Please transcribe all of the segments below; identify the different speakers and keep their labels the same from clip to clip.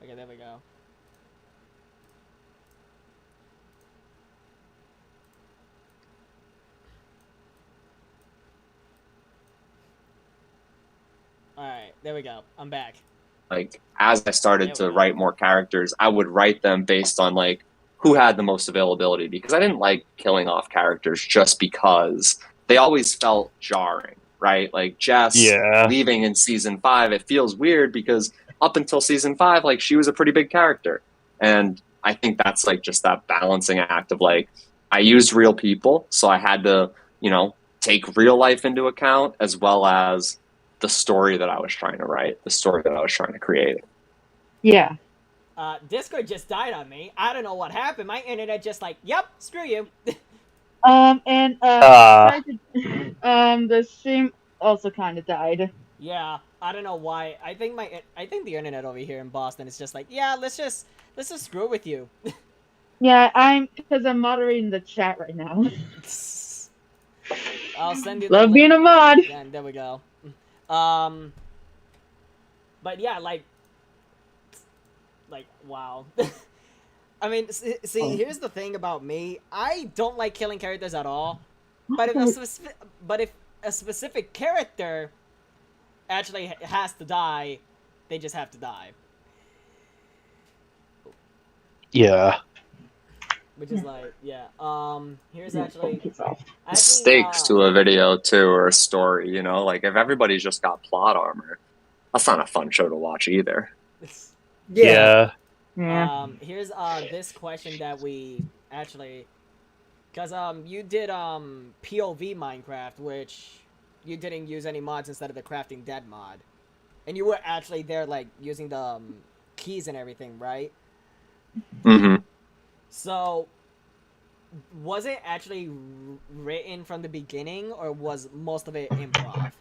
Speaker 1: Okay, there we go. Alright, there we go. I'm back.
Speaker 2: Like, as I started to write more characters, I would write them based on, like, who had the most availability, because I didn't like killing off characters just because they always felt jarring, right? Like, Jess leaving in season 5, it feels weird because up until season 5, like, she was a pretty big character. And I think that's, like, just that balancing act of, like, I used real people, so I had to, you know, take real life into account, as well as the story that I was trying to write, the story that I was trying to create.
Speaker 3: Yeah.
Speaker 1: Discord just died on me. I don't know what happened. My internet just like, yep, screw you.
Speaker 3: And the stream also kind of died.
Speaker 1: Yeah, I don't know why. I think the internet over here in Boston is just like, yeah, let's just screw with you.
Speaker 3: Yeah, because I'm moderating the chat right now.
Speaker 1: I'll send you.
Speaker 3: Love being a mod.
Speaker 1: Yeah, there we go. But yeah, like wow. I mean, see, here's the thing about me. I don't like killing characters at all. But if a specific character actually has to die, they just have to die.
Speaker 4: Yeah.
Speaker 1: Which is like, yeah. Here's actually
Speaker 2: stakes to a video too, or a story. You know, like if everybody's just got plot armor, that's not a fun show to watch either.
Speaker 4: Yeah.
Speaker 1: Here's this question that we actually, because you did POV Minecraft, which you didn't use any mods instead of the Crafting Dead mod, and you were actually there like using the keys and everything, right?
Speaker 2: Mm-hmm.
Speaker 1: So, was it actually written from the beginning, or was most of it improv?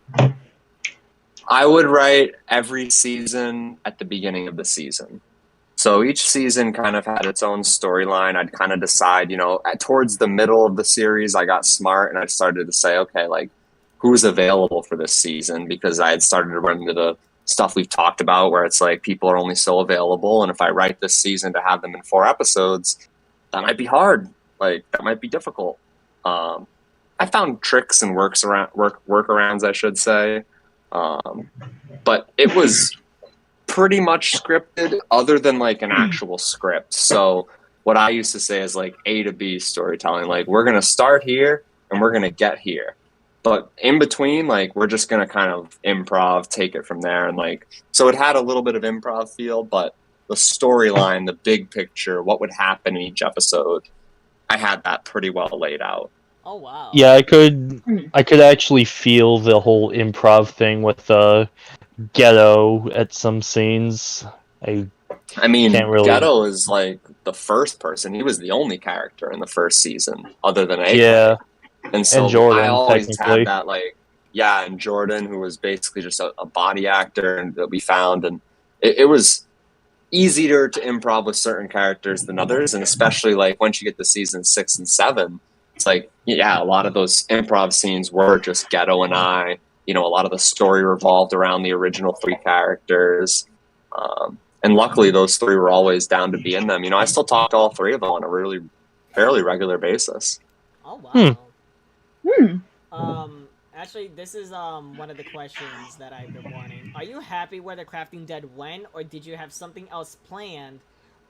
Speaker 2: I would write every season at the beginning of the season. So each season kind of had its own storyline. I'd kind of decide, you know, towards the middle of the series, I got smart and I started to say, okay, like, who's available for this season? Because I had started to run into the stuff we've talked about where it's like people are only so available. And if I write this season to have them in 4 episodes, that might be hard. Like, that might be difficult. I found tricks and workarounds, I should say. But it was pretty much scripted, other than like an actual script. So what I used to say is like A to B storytelling. Like, we're going to start here and we're going to get here. But in between, like, we're just going to kind of improv, take it from there. And like, so it had a little bit of improv feel, but the storyline, the big picture, what would happen in each episode, I had that pretty well laid out.
Speaker 1: Oh, wow.
Speaker 4: Yeah, I could actually feel the whole improv thing with Ghetto at some scenes. I mean,
Speaker 2: Ghetto is like the first person. He was the only character in the first season, other than A.
Speaker 4: Yeah.
Speaker 2: And so
Speaker 4: Jordan,
Speaker 2: I always had that, like, yeah, and Jordan, who was basically just a body actor that we found. And it was easier to improv with certain characters than others. And especially, like, once you get to season 6 and 7, it's like, yeah, a lot of those improv scenes were just Ghetto and I. You know, a lot of the story revolved around the original 3 characters. And luckily, those 3 were always down to be in them. You know, I still talk to all 3 of them on a really fairly regular basis.
Speaker 1: Oh, wow. Actually, this is one of the questions that I've been wanting. Are you happy where the Crafting Dead went, or did you have something else planned?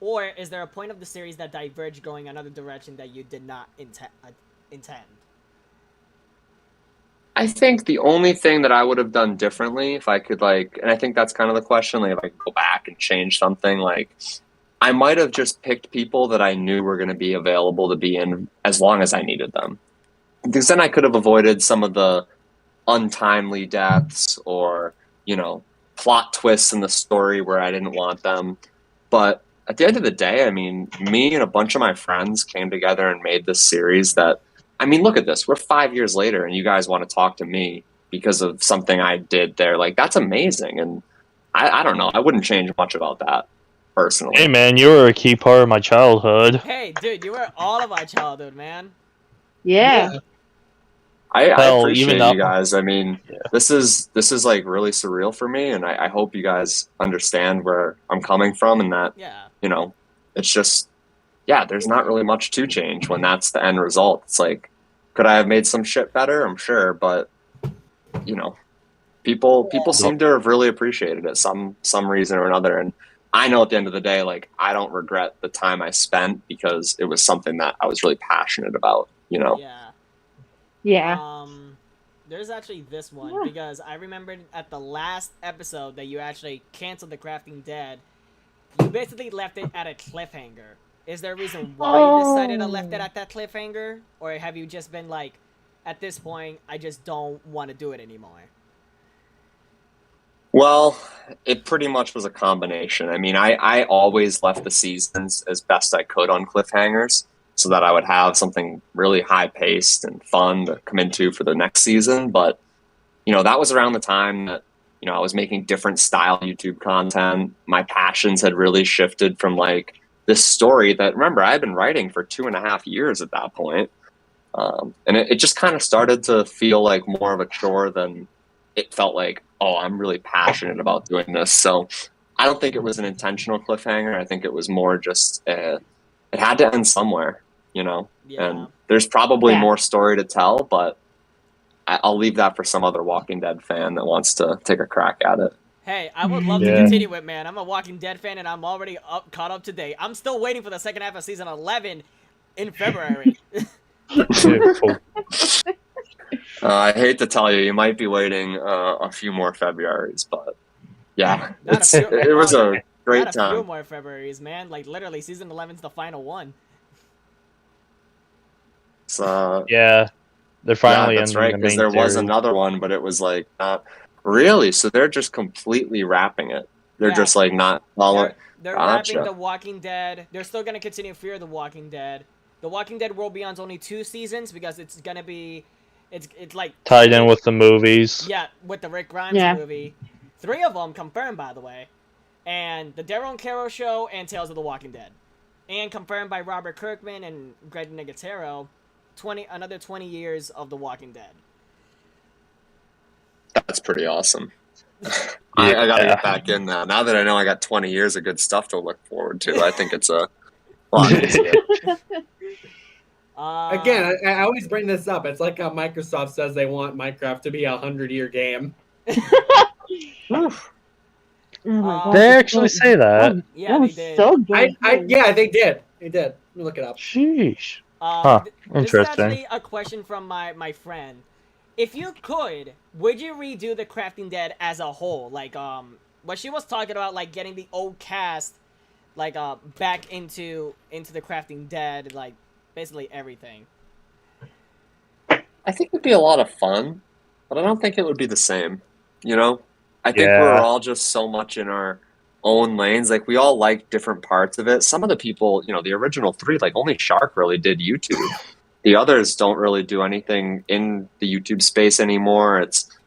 Speaker 1: Or is there a point of the series that diverged going another direction that you did not intend?
Speaker 2: I think the only thing that I would have done differently, if I could, like, and I think that's kind of the question, like, if I could go back and change something, like, I might have just picked people that I knew were going to be available to be in as long as I needed them. Because then I could have avoided some of the untimely deaths or, you know, plot twists in the story where I didn't want them. But at the end of the day, I mean, me and a bunch of my friends came together and made this series that, I mean, look at this. We're 5 years later and you guys want to talk to me because of something I did there. Like, that's amazing. And I don't know. I wouldn't change much about that, personally.
Speaker 4: Hey, man, you were a key part of my childhood.
Speaker 1: Hey, dude, you were all of our childhood, man.
Speaker 3: Yeah.
Speaker 2: I
Speaker 4: Hell,
Speaker 2: appreciate
Speaker 4: even
Speaker 2: you guys. I mean,
Speaker 4: Yeah.
Speaker 2: this is like really surreal for me, and I hope you guys understand where I'm coming from, and that
Speaker 1: Yeah.
Speaker 2: you know, it's just there's not really much to change when that's the end result. It's like, could I have made some shit better? I'm sure, but people seem to have really appreciated it some reason or another, and I know at the end of the day, like, I don't regret the time I spent because it was something that I was really passionate about.
Speaker 1: Yeah.
Speaker 3: Yeah.
Speaker 1: There's actually this one
Speaker 3: Yeah.
Speaker 1: because I remembered at the last episode that you actually canceled the Crafting Dead. You basically left it at a cliffhanger. Is there a reason why you decided to left it at that cliffhanger, or have you just been like, at this point, I just don't want to do it anymore?
Speaker 2: Well, it pretty much was a combination. I mean, I always left the seasons as best I could on cliffhangers so that I would have something really high paced and fun to come into for the next season. But, that was around the time that, I was making different style YouTube content. My passions had really shifted from like this story that, remember, I had been writing for 2.5 years at that point. And it just kind of started to feel like more of a chore than it felt like, oh, I'm really passionate about doing this. So I don't think it was an intentional cliffhanger. I think it was more just it had to end somewhere,
Speaker 1: Yeah.
Speaker 2: and there's probably more story to tell, but I'll leave that for some other Walking Dead fan that wants to take a crack at it.
Speaker 1: Hey, I would love to
Speaker 4: Yeah.
Speaker 1: continue it, man. I'm a Walking Dead fan, and I'm already caught up to date. I'm still waiting for the second half of season 11 in February.
Speaker 4: Cool.
Speaker 2: I hate to tell you, you might be waiting a few more Februarys, but yeah,
Speaker 1: Not a few-
Speaker 2: it was a great
Speaker 1: Not a few
Speaker 2: time.
Speaker 1: more Februarys, man. Like, literally, season 11's the final one.
Speaker 2: It's,
Speaker 4: Yeah, they're finally
Speaker 2: yeah, that's
Speaker 4: ending
Speaker 2: right,
Speaker 4: the
Speaker 2: because
Speaker 4: main
Speaker 2: there was
Speaker 4: series.
Speaker 2: another one, but it was like not really. So they're just completely wrapping it. They're
Speaker 1: Yeah.
Speaker 2: just like not following.
Speaker 1: They're
Speaker 2: Gotcha.
Speaker 1: wrapping The Walking Dead. They're still gonna continue Fear the Walking Dead. The Walking Dead World Beyond's only 2 seasons because it's gonna be, it's like
Speaker 4: Tied in with the movies.
Speaker 1: yeah, with the Rick Grimes movie. 3 of them confirmed, by the way, and the Daryl Caro Show and Tales of the Walking Dead, and confirmed by Robert Kirkman and Greg Nicotero. Another 20 years of The Walking Dead.
Speaker 2: That's pretty awesome. I gotta get back in now. Now that I know I got 20 years of good stuff to look forward to, I think it's a lot easier.
Speaker 5: Again, I always bring this up. It's like how Microsoft says they want Minecraft to be a 100-year game.
Speaker 3: Oh my God,
Speaker 4: They
Speaker 3: it's
Speaker 4: actually
Speaker 3: so-
Speaker 4: say that.
Speaker 1: Yeah,
Speaker 3: that
Speaker 1: they
Speaker 3: was
Speaker 1: did.
Speaker 3: so good.
Speaker 5: Yeah, they did. They did. Let me look it up.
Speaker 4: Sheesh.
Speaker 1: This is
Speaker 4: Interesting.
Speaker 1: actually a question from my friend. If you could, would you redo the Crafting Dead as a whole? Like, what she was talking about, like getting the old cast, like, back into the Crafting Dead, like, basically everything.
Speaker 2: I think it'd be a lot of fun, but I don't think it would be the same. I think
Speaker 4: Yeah.
Speaker 2: we're all just so much in our own lanes. Like, we all like different parts of it. Some of the people, the original 3, like, only Shark really did YouTube. The others don't really do anything in the YouTube space anymore.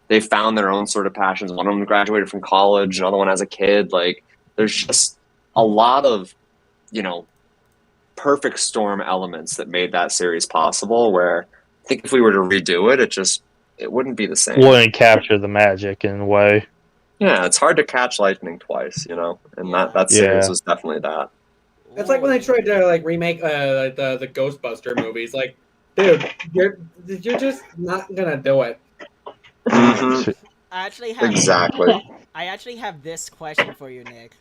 Speaker 2: They found their own sort of passions. One of them graduated from college, another one as a kid. Like, there's just a lot of, perfect storm elements that made that series possible, where I think if we were to redo it, it wouldn't be the same.
Speaker 4: Wouldn't capture the magic in a way.
Speaker 2: Yeah, it's hard to catch lightning twice, and
Speaker 1: Yeah.
Speaker 2: that series
Speaker 4: Yeah.
Speaker 2: was definitely that.
Speaker 5: It's like when they tried to like remake like the Ghostbuster movies. Like, dude, you're just not gonna do it.
Speaker 2: Mhm.
Speaker 1: I actually have
Speaker 2: Exactly.
Speaker 1: I actually have this question for you, Nick.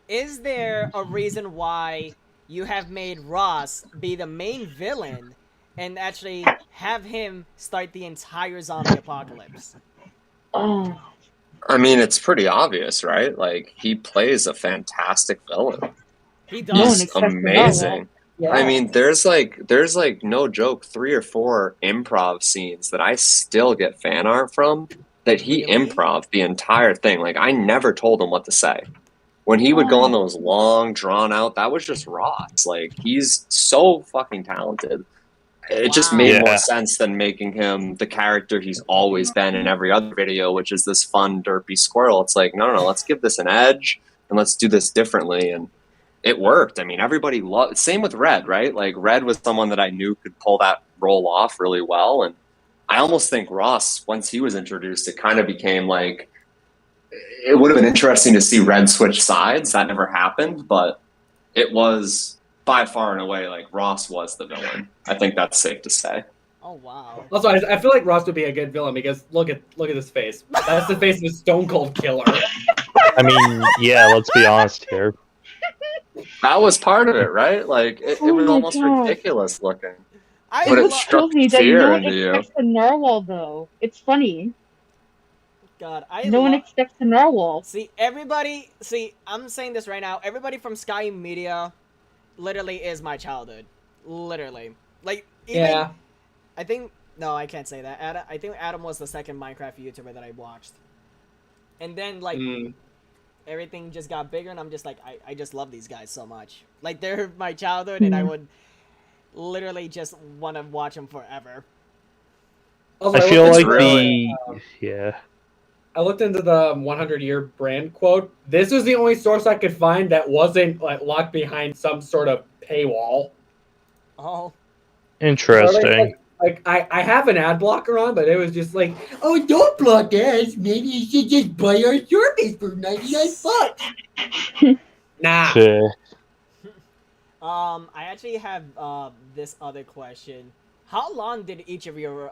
Speaker 1: Is there a reason why you have made Ross be the main villain and actually have him start the entire zombie apocalypse?
Speaker 3: Oh.
Speaker 2: I mean, it's pretty obvious, right? Like, he plays a fantastic villain.
Speaker 1: He
Speaker 3: No one
Speaker 1: does.
Speaker 2: He's
Speaker 3: expected
Speaker 2: amazing.
Speaker 5: Yeah.
Speaker 2: I mean, there's like no joke 3 or 4 improv scenes that I still get fan art from that he
Speaker 1: Really?
Speaker 2: improv the entire thing. Like, I never told him what to say. When he would go on those long, drawn out, that was just Ross. Like, he's so fucking talented. It just
Speaker 1: Wow.
Speaker 2: made
Speaker 4: Yeah.
Speaker 2: more sense than making him the character he's always been in every other video, which is this fun, derpy squirrel. It's like, no, let's give this an edge and let's do this differently. And it worked. I mean, everybody loved. Same with Red, right? Like, Red was someone that I knew could pull that role off really well, and I almost think Ross, once he was introduced, it kind of became like it would have been interesting to see Red switch sides. That never happened, but it was by far and away like Ross was the villain. I think that's safe to say.
Speaker 1: Oh wow.
Speaker 5: Also, I feel like Ross would be a good villain because look at this face. That's the face of a stone cold killer.
Speaker 4: I mean, yeah, let's be honest here.
Speaker 2: That was part of it, right? Like it
Speaker 3: Oh
Speaker 2: was
Speaker 3: my
Speaker 2: almost
Speaker 3: God.
Speaker 2: ridiculous looking.
Speaker 1: I
Speaker 2: But it
Speaker 3: What
Speaker 2: struck
Speaker 3: kills me is that
Speaker 2: fear
Speaker 3: no one
Speaker 2: into you.
Speaker 3: expects a narwhal, though. It's funny.
Speaker 1: God, I
Speaker 3: No one
Speaker 1: lo-
Speaker 3: expects a narwhal.
Speaker 1: See, I'm saying this right now. Everybody from Sky Media literally is my childhood. Literally. Like, even,
Speaker 5: Yeah.
Speaker 1: I think, no, I can't say that. I think Adam was the second Minecraft YouTuber that I watched. And then, like, everything just got bigger, and I'm just like, I just love these guys so much. Like, they're my childhood, and I would literally just want to watch them forever.
Speaker 5: Also,
Speaker 4: I feel
Speaker 5: looked
Speaker 4: like
Speaker 5: into
Speaker 4: yeah.
Speaker 5: I looked into the 100-year brand quote. This was the only source I could find that wasn't like locked behind some sort of paywall.
Speaker 1: Oh.
Speaker 4: Interesting.
Speaker 5: Like I have an ad blocker on, but it was just like, oh, don't block ads. Maybe you should just buy our service for $99. Nah.
Speaker 4: Yeah.
Speaker 1: I actually have this other question. How long did each of your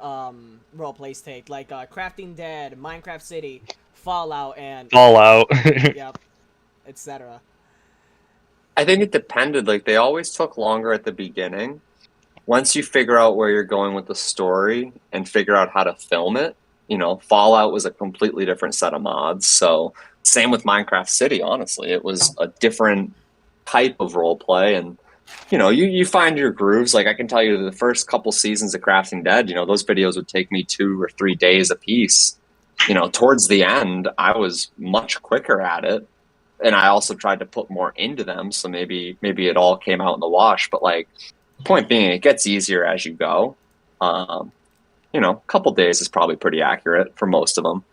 Speaker 1: role plays take? Like Crafting Dead, Minecraft City, Fallout, and
Speaker 4: Fallout.
Speaker 1: yep, etc.
Speaker 2: I think it depended. Like they always took longer at the beginning. Once you figure out where you're going with the story and figure out how to film it, you know, Fallout was a completely different set of mods. So same with Minecraft City, honestly. It was a different type of role play, and you know, you find your grooves. Like I can tell you the first couple seasons of Crafting Dead, you know, those videos would take me 2 or 3 days a piece. You know, towards the end, I was much quicker at it. And I also tried to put more into them, so maybe it all came out in the wash. But like, point being, it gets easier as you go. You know, a couple days is probably pretty accurate for most of them.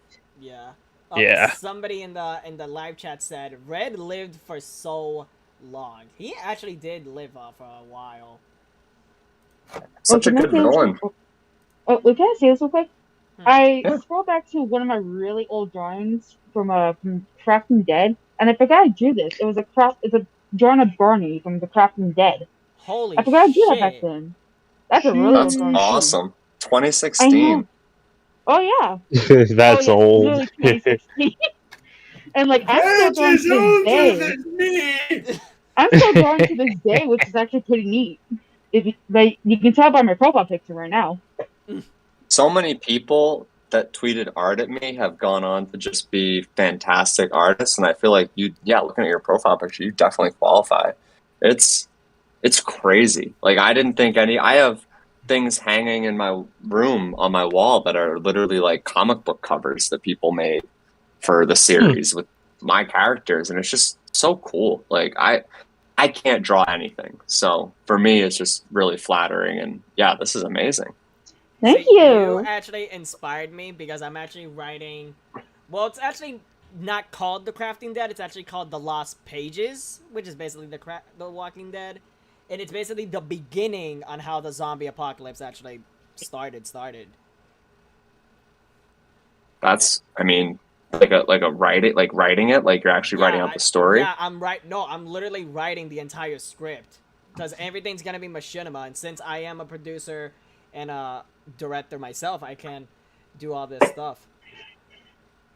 Speaker 1: Yeah.
Speaker 4: Yeah.
Speaker 1: Somebody in the live chat said Red lived for so long. He actually did live for a while.
Speaker 2: Such a
Speaker 3: can I
Speaker 2: good
Speaker 3: say this
Speaker 2: villain.
Speaker 3: real- Oh, wait, can I say this real quick? I
Speaker 2: Yeah.
Speaker 3: scrolled back to one of my really old drawings from Crafting Dead, and I forgot I drew this. It's a drawing of Barney from the Crafting Dead.
Speaker 1: Holy
Speaker 3: I forgot I drew that back
Speaker 1: shit.
Speaker 3: then. That's a really
Speaker 2: That's
Speaker 3: old drawing. too.
Speaker 2: awesome.
Speaker 3: I
Speaker 2: 2016.
Speaker 3: know. Oh yeah.
Speaker 4: That's
Speaker 3: Oh, yeah,
Speaker 4: old.
Speaker 3: literally 2016. And like I'm still drawing to this day. I'm still drawing to this day, which is actually pretty neat. Like you can tell by my profile picture right now.
Speaker 2: So many people that tweeted art at me have gone on to just be fantastic artists, and I feel like looking at your profile picture, you definitely qualify. It's crazy. Like I didn't think I have things hanging in my room on my wall that are literally like comic book covers that people made for the series with my characters, and it's just so cool. Like I can't draw anything, so for me it's just really flattering, and yeah, this is amazing.
Speaker 3: Thank
Speaker 1: See,
Speaker 3: you.
Speaker 1: You actually inspired me because I'm actually writing. Well, it's actually not called The Crafting Dead. It's actually called The Lost Pages, which is basically the Walking Dead, and it's basically the beginning on how the zombie apocalypse actually started.
Speaker 2: That's, I mean, like writing it, like you're actually writing out the story.
Speaker 1: Yeah, I'm literally writing the entire script because everything's gonna be machinima, and since I am a producer and a director myself, I can do all this stuff.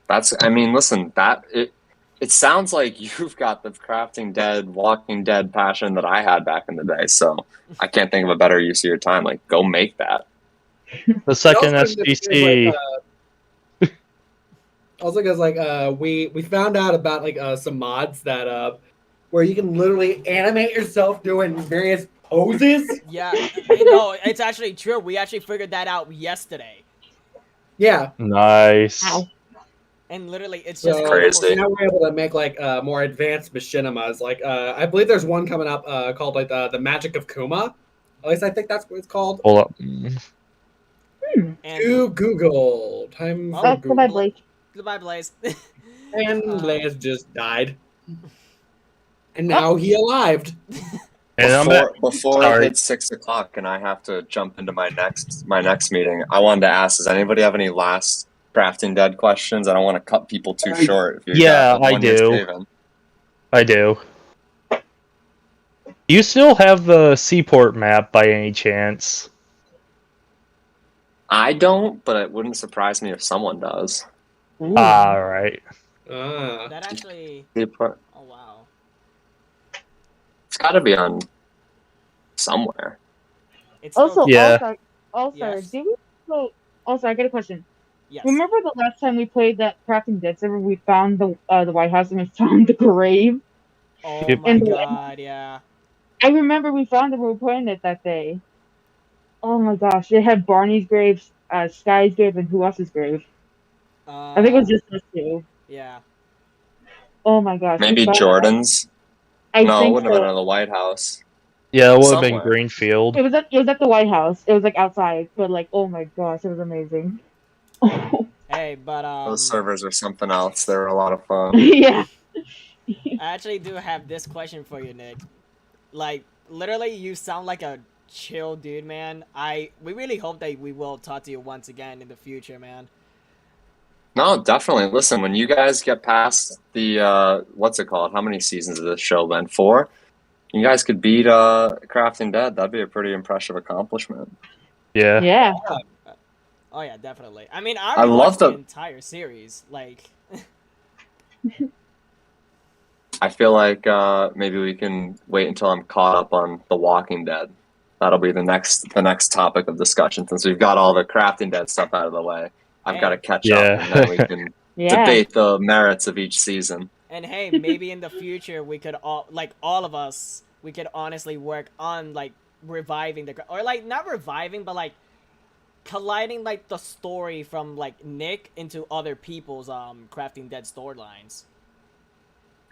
Speaker 2: That's, I mean, listen, it sounds like you've got the Crafting Dead, Walking Dead passion that I had back in the day. So I can't think of a better use of your time. Like, go make that.
Speaker 4: The second
Speaker 5: Also,
Speaker 4: SGC.
Speaker 5: Also, because we found out about some mods that where you can literally animate yourself doing various poses.
Speaker 1: Yeah, no, it's actually true. We actually figured that out yesterday,
Speaker 5: Yeah.
Speaker 4: Nice.
Speaker 3: Ow.
Speaker 1: and literally, it's just
Speaker 5: So
Speaker 2: crazy.
Speaker 5: now we're able to make more advanced machinimas. I believe there's one coming up called the Magic of Kuma. At least I think that's what it's called.
Speaker 4: Hold up.
Speaker 1: And
Speaker 5: To Google. Time for
Speaker 3: That's goodbye,
Speaker 5: Google.
Speaker 3: Blake.
Speaker 1: goodbye, Blaze.
Speaker 5: And Blaze just died. And now he arrived.
Speaker 4: And
Speaker 2: Before
Speaker 4: sorry.
Speaker 2: it hits 6 o'clock and I have to jump into my next meeting, I wanted to ask: does anybody have any last Crafting Dead questions? I don't want to cut people too short. If you
Speaker 4: Yeah,
Speaker 2: got
Speaker 4: I
Speaker 2: one you're
Speaker 4: do.
Speaker 2: saving.
Speaker 4: I do. Do you still have the Seaport map by any chance?
Speaker 2: I don't, but it wouldn't surprise me if someone does.
Speaker 4: Alright.
Speaker 1: That actually.
Speaker 2: Seaport.
Speaker 1: Oh wow.
Speaker 2: It's got to be on somewhere.
Speaker 1: It's still-
Speaker 3: Also,
Speaker 4: Yeah.
Speaker 3: also,
Speaker 1: Yes.
Speaker 3: did we play? Also, I got a question.
Speaker 1: Yes.
Speaker 3: Remember the last time we played that Crafting Dead server? We found the White House and we found the grave.
Speaker 1: Oh
Speaker 4: Yep.
Speaker 1: my
Speaker 3: And-
Speaker 1: god, yeah.
Speaker 3: I remember we found it. We were playing it that day. Oh my gosh! It had Barney's grave, Sky's grave, and who else's grave? I think it was just us two.
Speaker 1: Yeah.
Speaker 3: Oh my gosh! we
Speaker 2: Maybe
Speaker 3: found it.
Speaker 2: Jordan's.
Speaker 3: I
Speaker 2: No, it
Speaker 3: think
Speaker 2: wouldn't have
Speaker 3: so.
Speaker 2: been in the White House.
Speaker 4: Yeah, it would have been
Speaker 2: Somewhere.
Speaker 4: Greenfield.
Speaker 3: It was at the White House. It was like outside, but like, oh my gosh, it was amazing.
Speaker 1: Hey, but
Speaker 2: Those servers are something else. They were a lot of fun.
Speaker 3: Yeah.
Speaker 1: I actually do have this question for you, Nick. Like, literally, you sound like a chill dude, man. We really hope that we will talk to you once again in the future, man.
Speaker 2: No, definitely. Listen, when you guys get past the what's it called? How many seasons of this show been? 4? You guys could beat Crafting Dead. That'd be a pretty impressive accomplishment.
Speaker 4: Yeah.
Speaker 3: Yeah.
Speaker 1: Oh yeah, definitely. I mean,
Speaker 2: I
Speaker 1: I
Speaker 2: love
Speaker 1: watched the
Speaker 2: the-
Speaker 1: entire series. Like,
Speaker 2: I feel like maybe we can wait until I'm caught up on The Walking Dead. That'll be the next topic of discussion since we've got all the Crafting Dead stuff out of the way. I've got to catch
Speaker 4: Yeah.
Speaker 2: up and then we can
Speaker 3: Yeah.
Speaker 2: debate the merits of each season.
Speaker 1: and hey, maybe in the future we could all of us, we could honestly work on like reviving or like not reviving, but like colliding like the story from like Nick into other people's Crafting Dead storylines.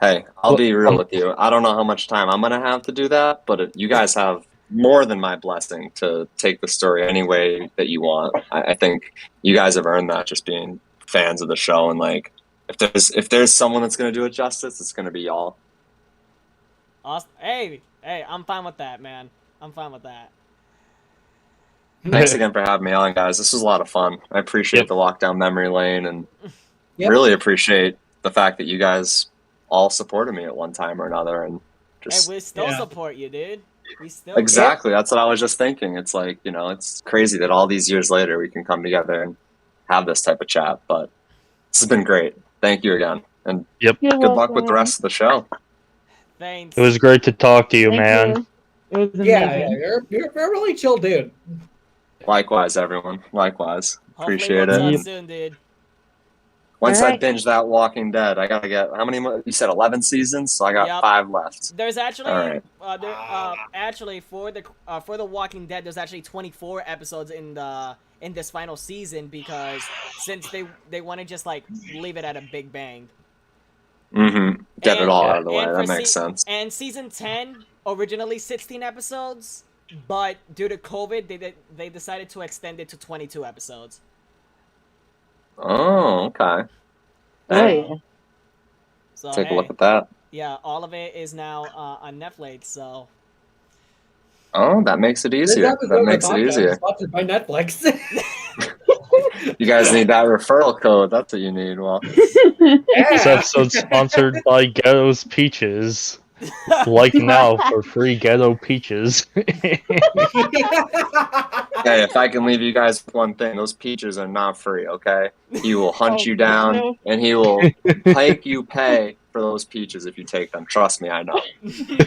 Speaker 2: Hey, I'll be real with you. I don't know how much time I'm gonna have to do that, but you guys have more than my blessing to take the story any way that you want. I think you guys have earned that just being fans of the show, and like if there's someone that's gonna do it justice, it's gonna be y'all.
Speaker 1: Awesome. Hey, I'm fine with that, man. I'm fine with that.
Speaker 2: Thanks again for having me on, guys. This was a lot of fun. I appreciate
Speaker 4: Yep.
Speaker 2: the walk down memory lane, and
Speaker 5: Yep.
Speaker 2: really appreciate the fact that you guys all supported me at one time or another, and
Speaker 1: Hey,
Speaker 2: just
Speaker 1: we still
Speaker 5: Yeah.
Speaker 1: support you, dude. We still
Speaker 2: exactly. That's what I was just thinking. It's like, it's crazy that all these years later we can come together and have this type of chat. But this has been great. Thank you again, and
Speaker 3: You're
Speaker 2: good luck with the
Speaker 3: welcome.
Speaker 2: rest of the show.
Speaker 1: Thanks.
Speaker 4: It was great to talk to you,
Speaker 3: Thank
Speaker 4: man.
Speaker 3: you. It was amazing.
Speaker 5: Yeah, you're a really chill dude.
Speaker 2: Likewise, everyone. Likewise.
Speaker 1: Hopefully
Speaker 2: Appreciate
Speaker 1: we'll
Speaker 2: it.
Speaker 1: talk soon, dude.
Speaker 2: Once I
Speaker 3: Alright.
Speaker 2: binge that Walking Dead, I gotta get how many more? You said 11 seasons, so I got
Speaker 1: Yep.
Speaker 2: 5 left.
Speaker 1: There's actually,
Speaker 2: Alright.
Speaker 1: actually for the Walking Dead, there's actually 24 episodes in this final season because since they want to just like leave it at a big bang.
Speaker 2: Mm-hmm. Get it
Speaker 1: And-
Speaker 2: all out of the way.
Speaker 1: and
Speaker 2: That
Speaker 1: for
Speaker 2: makes sense.
Speaker 1: And season 10 originally 16 episodes, but due to COVID, they decided to extend it to 22 episodes.
Speaker 2: Oh, okay.
Speaker 3: Oh,
Speaker 2: Hey,
Speaker 3: yeah.
Speaker 1: So
Speaker 2: take a
Speaker 1: hey,
Speaker 2: look at that.
Speaker 1: yeah, all of it is now on Netflix. So
Speaker 2: Oh, that makes it
Speaker 5: This
Speaker 2: episode.
Speaker 5: episode
Speaker 2: That
Speaker 5: of the
Speaker 2: makes it
Speaker 5: podcast is
Speaker 2: easier.
Speaker 5: sponsored by Netflix.
Speaker 2: You guys need that referral code. That's what you need. Well,
Speaker 4: This
Speaker 5: Yeah.
Speaker 4: episode's sponsored by Ghetto's Peaches. Like now for free Ghetto Peaches.
Speaker 2: hey, if I can leave you guys with one thing, those peaches are not free, okay? He will hunt
Speaker 3: Oh,
Speaker 2: you down,
Speaker 3: no.
Speaker 2: and he will make you pay for those peaches if you take them. Trust me, I know.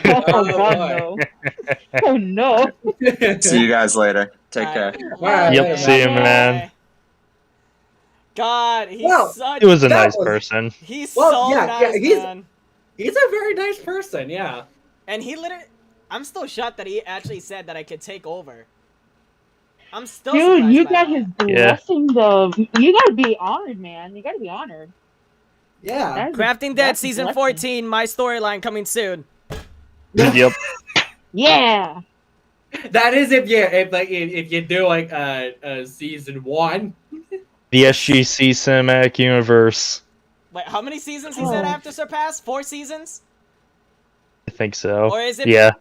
Speaker 3: Oh,
Speaker 5: Oh,
Speaker 3: God, no. Oh, no.
Speaker 2: See you guys later. Take care.
Speaker 5: Alright,
Speaker 4: Yep,
Speaker 5: later,
Speaker 4: see you, man.
Speaker 1: Bye. God, he's
Speaker 5: Well,
Speaker 1: such.
Speaker 4: He was a
Speaker 5: That
Speaker 4: nice
Speaker 5: was-
Speaker 4: person.
Speaker 1: He's
Speaker 5: Well,
Speaker 1: so
Speaker 5: yeah,
Speaker 1: nice,
Speaker 5: he's-
Speaker 1: man.
Speaker 5: He's a very nice person, yeah.
Speaker 1: And he literally, I'm still shocked that he actually said that I could take over. I'm still
Speaker 3: Dude,
Speaker 1: surprised
Speaker 3: you
Speaker 1: by
Speaker 3: got
Speaker 1: that.
Speaker 3: his blessing, though. You gotta be honored, man. You gotta be honored.
Speaker 5: Yeah.
Speaker 3: That is-
Speaker 1: Crafting Dead
Speaker 3: that's a
Speaker 1: season
Speaker 3: blessing.
Speaker 1: 14, my storyline coming soon.
Speaker 4: Yep.
Speaker 3: Yeah.
Speaker 5: That is if you do like a season 1.
Speaker 4: The SGC Cinematic Universe.
Speaker 1: Wait, how many seasons he said I
Speaker 3: Oh.
Speaker 1: have to surpass? 4 seasons?
Speaker 4: I think so.
Speaker 1: Or is it?
Speaker 4: Yeah.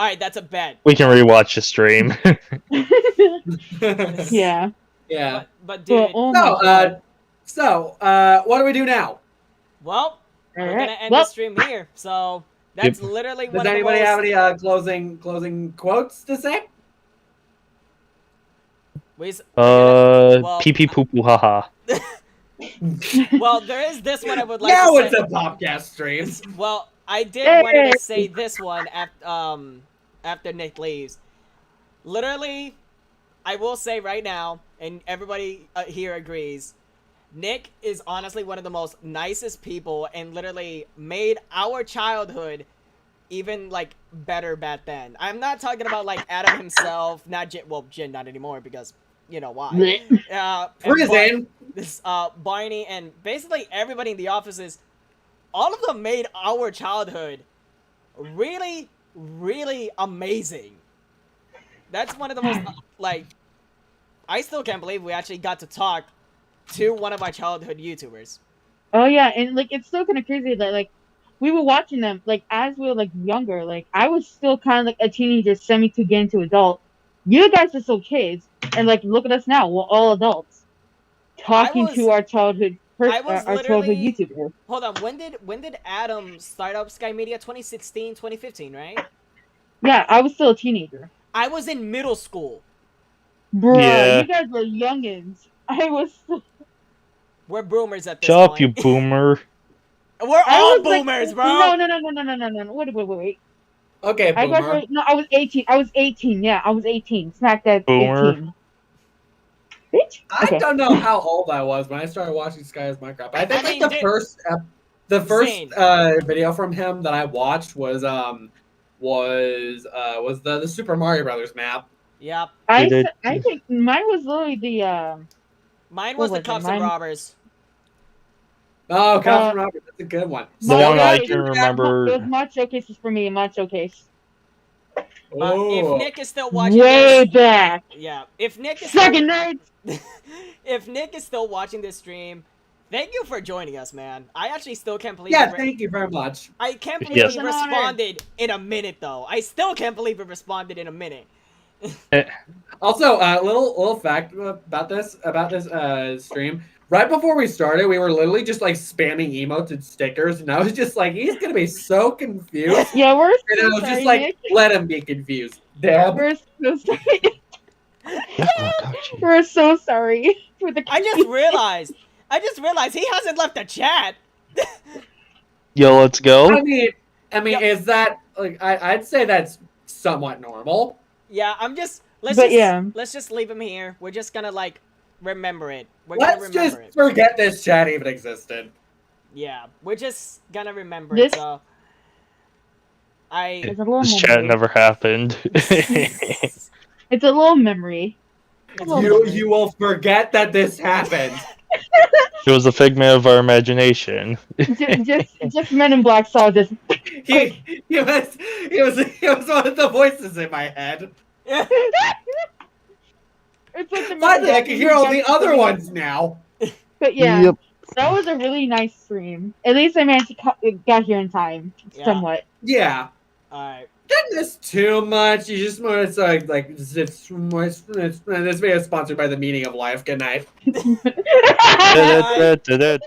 Speaker 1: All right, that's a bet.
Speaker 4: We can rewatch the stream.
Speaker 3: Yeah.
Speaker 5: Yeah.
Speaker 1: But dude,
Speaker 3: Oh my God.
Speaker 5: So, what do we do now?
Speaker 1: well, we're
Speaker 3: Alright.
Speaker 1: gonna end
Speaker 3: Well,
Speaker 1: the stream here. So that's literally
Speaker 5: Does
Speaker 1: one of the
Speaker 5: anybody
Speaker 1: most.
Speaker 5: have any closing quotes to say?
Speaker 4: Pee pee poo poo haha.
Speaker 1: Well, there is this one I would like
Speaker 5: Now
Speaker 1: to
Speaker 5: it's
Speaker 1: say.
Speaker 5: a PopCast stream.
Speaker 1: Well, I did wanted
Speaker 3: Hey!
Speaker 1: to say this one after Nick leaves. Literally, I will say right now, and everybody here agrees, Nick is honestly one of the most nicest people and literally made our childhood even, like, better back then. I'm not talking about, like, Adam himself, not Jin not anymore because, you know why. And
Speaker 5: Prison.
Speaker 1: Barney and basically everybody in the offices, all of them made our childhood really, really amazing. That's one of the most, like, I still can't believe we actually got to talk to one of my childhood YouTubers.
Speaker 3: Oh yeah, and like it's still kind of crazy that like we were watching them like as we were like younger. Like I was still kind of like a teenager, semi to get into adult. You guys are still kids, and like look at us now. We're all adults talking to our childhood. Our childhood YouTuber.
Speaker 1: Hold on, when did Adam start up Sky Media? 2016, 2015, right?
Speaker 3: Yeah, I was still a teenager.
Speaker 1: I was in middle school.
Speaker 3: Bruh,
Speaker 4: Yeah.
Speaker 3: you guys were youngins. I was.
Speaker 1: We're boomers at this
Speaker 4: Shut up,
Speaker 1: point.
Speaker 4: you boomer.
Speaker 1: We're
Speaker 3: I
Speaker 1: all
Speaker 3: was, like,
Speaker 1: boomers, bro.
Speaker 3: No. Wait.
Speaker 5: Okay,
Speaker 3: I
Speaker 5: boomer.
Speaker 3: graduated. No, I was 18. I was 18. Yeah, I was 18. Smack that.
Speaker 4: Boomer.
Speaker 3: 18. Bitch.
Speaker 5: I
Speaker 3: Okay.
Speaker 5: don't know how old I was when I started watching Sky's Minecraft. I think
Speaker 1: I mean,
Speaker 5: like the first
Speaker 1: Zane.
Speaker 5: video from him that I watched was the Super Mario Brothers map.
Speaker 1: Yep.
Speaker 3: I
Speaker 4: did.
Speaker 3: think mine was literally the.
Speaker 1: Mine
Speaker 3: What
Speaker 1: was the
Speaker 3: was it?
Speaker 1: Cops and
Speaker 3: Mine-
Speaker 1: Robbers.
Speaker 5: Oh, Captain Robert, that's a good one.
Speaker 4: The
Speaker 3: Mine
Speaker 4: one I
Speaker 3: was-
Speaker 4: can
Speaker 3: It was
Speaker 4: remember.
Speaker 3: mod showcases for me. Mod showcase.
Speaker 1: But
Speaker 5: Oh.
Speaker 1: if Nick is still watching
Speaker 3: Way
Speaker 1: this,
Speaker 3: back.
Speaker 1: yeah. If Nick is
Speaker 3: Second night.
Speaker 1: if Nick is still watching this stream, thank you for joining us, man. I actually still can't believe.
Speaker 5: Yeah, thank you very much.
Speaker 1: I can't believe
Speaker 4: Yes.
Speaker 1: he
Speaker 3: It's an honor.
Speaker 1: responded in a minute, though. I still can't believe he responded in a minute.
Speaker 5: Also, little fact about this stream. Right before we started, we were literally just like spamming emotes and stickers, and I was just like, he's gonna be so confused.
Speaker 3: Yeah, we're
Speaker 5: And I
Speaker 3: so
Speaker 5: was
Speaker 3: sorry,
Speaker 5: just like,
Speaker 3: Nick.
Speaker 5: let him be confused. Damn.
Speaker 3: We're so sorry.
Speaker 4: Oh, gotcha.
Speaker 3: We're so sorry for the.
Speaker 1: I just realized he hasn't left the chat.
Speaker 4: Yo, let's go.
Speaker 5: I mean,
Speaker 1: Yep.
Speaker 5: is that like I'd say that's somewhat normal.
Speaker 1: Yeah, let's just leave him here. We're just gonna like remember it. We're gonna
Speaker 5: Let's
Speaker 1: remember
Speaker 5: just
Speaker 1: it.
Speaker 5: forget this chat even existed.
Speaker 1: Yeah, we're just gonna remember
Speaker 3: This-
Speaker 1: it. So
Speaker 3: It's a little
Speaker 4: This chat
Speaker 3: memory.
Speaker 4: never happened.
Speaker 3: It's a little memory. A little memory.
Speaker 5: You will forget that this happened.
Speaker 4: It was a figment of our imagination.
Speaker 3: just Men in Black saw this.
Speaker 5: he was one of the voices in my head.
Speaker 3: It's like the
Speaker 5: Finally, I can hear all the other ones now.
Speaker 3: But yeah,
Speaker 4: Yep.
Speaker 3: that was a really nice stream. At least I managed to got here in time,
Speaker 1: Yeah.
Speaker 3: somewhat.
Speaker 5: Yeah.
Speaker 1: Alright.
Speaker 5: Didn't miss too much. You just want to like this video is sponsored by the Meaning of Life. Good night.
Speaker 4: Da-da-da-da-da.